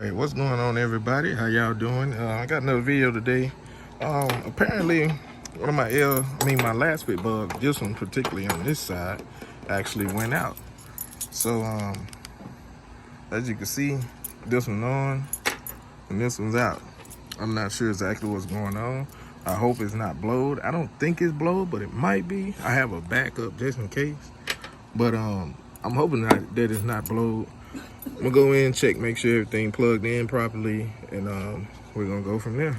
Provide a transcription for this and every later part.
Hey, what's going on, everybody? How y'all doing? I got another video today. Apparently, one of my my Lasfit bulbs, this one particularly on this side, actually went out. So, as you can see, this one on and this one's out. I'm not sure exactly what's going on. I hope it's not blowed. I don't think it's blowed, but it might be. I have a backup just in case. But I'm hoping that it's not blowed. I'm gonna go in, check, make sure everything plugged in properly, and we're gonna go from there.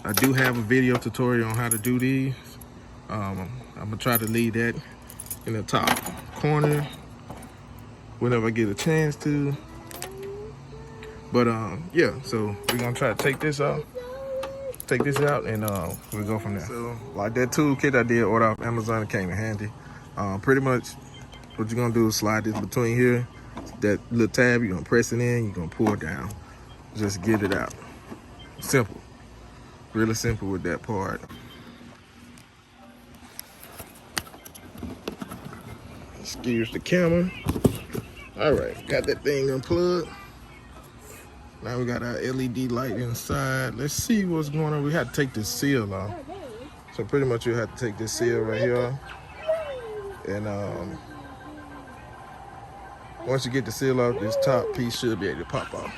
I do have a video tutorial on how to do these. I'm gonna try to leave that in the top corner whenever I get a chance to. But yeah, so we're gonna try to take this out, and we'll go from there. So like that toolkit I did order off Amazon, it came in handy. Pretty much what you're gonna do is slide this between here, that little tab, you're gonna press it in, you're gonna pull it down. Just get it out. Simple. Really simple with that part. Excuse the camera. All right, got that thing unplugged. Now we got our LED light inside. Let's see what's going on. We had to take this seal off. So pretty much you have to take this seal right here. And once you get the seal off, this top piece should be able to pop off.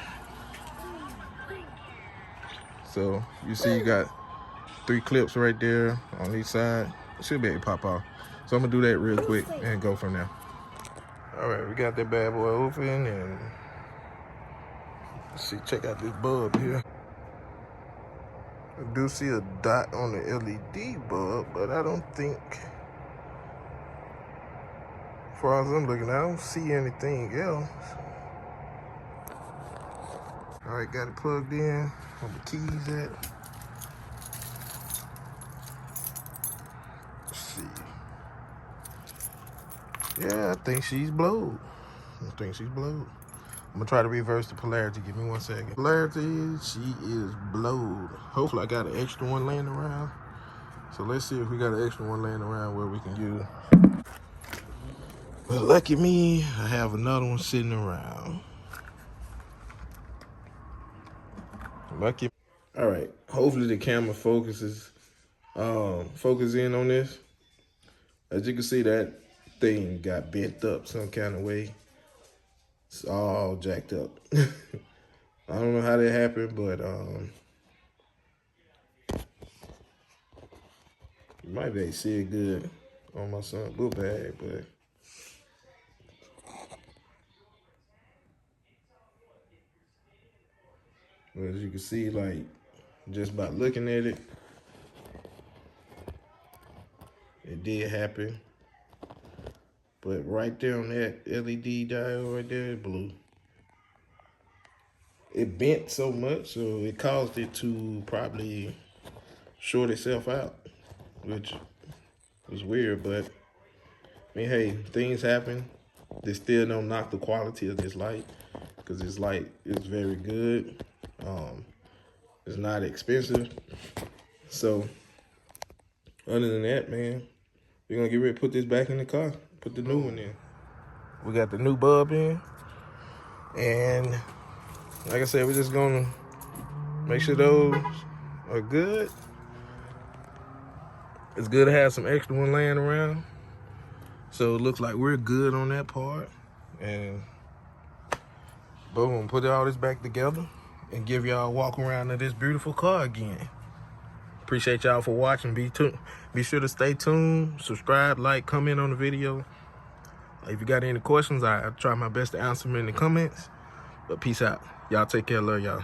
So you see you got 3 clips right there on each side. It should be able to pop off. So I'm gonna do that real quick and go from there. All right, we got that bad boy open, and let's see, check out this bulb here. I do see a dot on the LED bulb, but I don't think, as far as I'm looking, I don't see anything else. All right, got it plugged in. Where the keys at? Let's see. Yeah, I think she's blowed. I'm gonna try to reverse the polarity. Give me 1 second. Polarity, she is blowed. Hopefully I got an extra one laying around. So let's see if we got an extra one laying around where we can use. But lucky me, I have another one sitting around. Lucky. All right, hopefully the camera focuses, focus in on this. As you can see, that thing got bent up some kind of way. It's all jacked up. I don't know how that happened, but you might be able to see it good on my son's book bag, but as you can see, like, just by looking at it, it did happen. But right there on that LED diode right there, it blew. It bent so much, so it caused it to probably short itself out, which was weird, but I mean, hey, things happen. They still don't knock the quality of this light, because this light is very good. It's not expensive. So other than that, man, we're gonna get ready to put this back in the car, put the new one in. We got the new bulb in, and like I said, we're just gonna make sure those are good. It's good to have some extra one laying around. So it looks like we're good on that part. And boom, put all this back together and give y'all a walk around of this beautiful car again. Appreciate y'all for watching. Be sure to stay tuned, subscribe, like, comment on the video. If you got any questions, I'll try my best to answer them in the comments. But peace out. Y'all take care. Love y'all.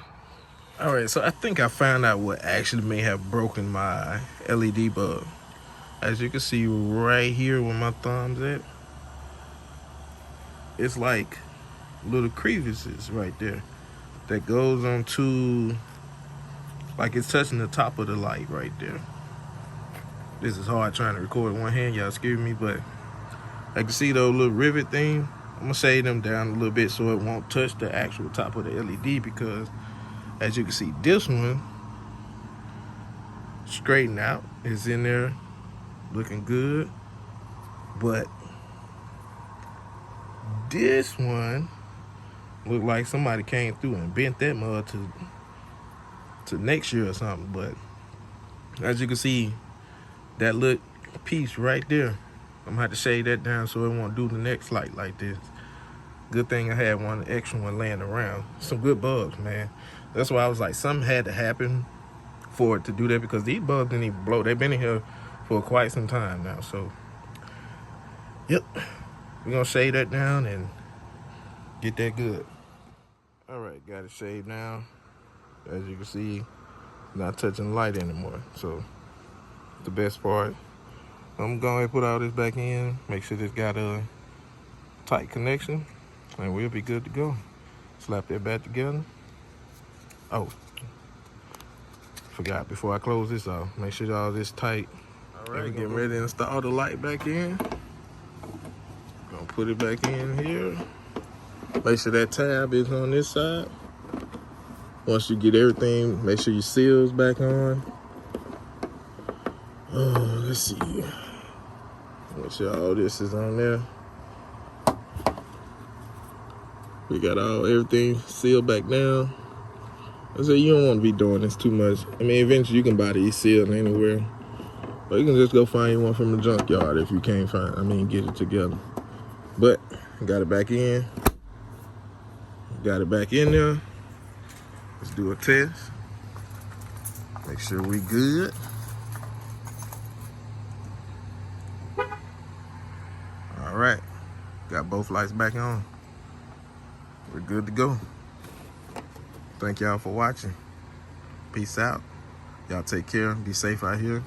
All right, so I think I found out what actually may have broken my LED bulb. As you can see right here where my thumb's at, it's like little crevices right there that goes onto, like it's touching the top of the light right there. This is hard trying to record with one hand, y'all excuse me, but I can see those little rivet thing. I'm gonna shade them down a little bit so it won't touch the actual top of the LED, because as you can see, this one straightened out, is in there looking good, but this one Looked like somebody came through and bent that mud to next year or something. But as you can see, that little piece right there, I'm gonna have to shade that down so it won't do the next light like this. Good thing I had one extra one laying around. Some good bugs, man. That's why I was like, something had to happen for it to do that, because these bugs didn't even blow. They've been in here for quite some time now. So, yep, we're gonna shade that down and get that good. All right, got it shaved now. As you can see, not touching the light anymore. So, the best part. I'm going to put all this back in, make sure this got a tight connection, and we'll be good to go. Slap that back together. Oh, forgot, before I close this off, make sure all this tight. All right, getting ready to install the light back in. Gonna put it back in here. Make sure that tab is on this side. Once you get everything, make sure your seal's back on. Oh, let's see. Make sure all this is on there. We got everything sealed back down. I say you don't want to be doing this too much. I mean, eventually you can buy these sealed anywhere, or you can just go find one from the junkyard if you can't get it together. But got it back in. Got it back in there. Let's do a test. Make sure we good. All right, got both lights back on. We're good to go. Thank y'all for watching. Peace out. Y'all take care. Be safe out here.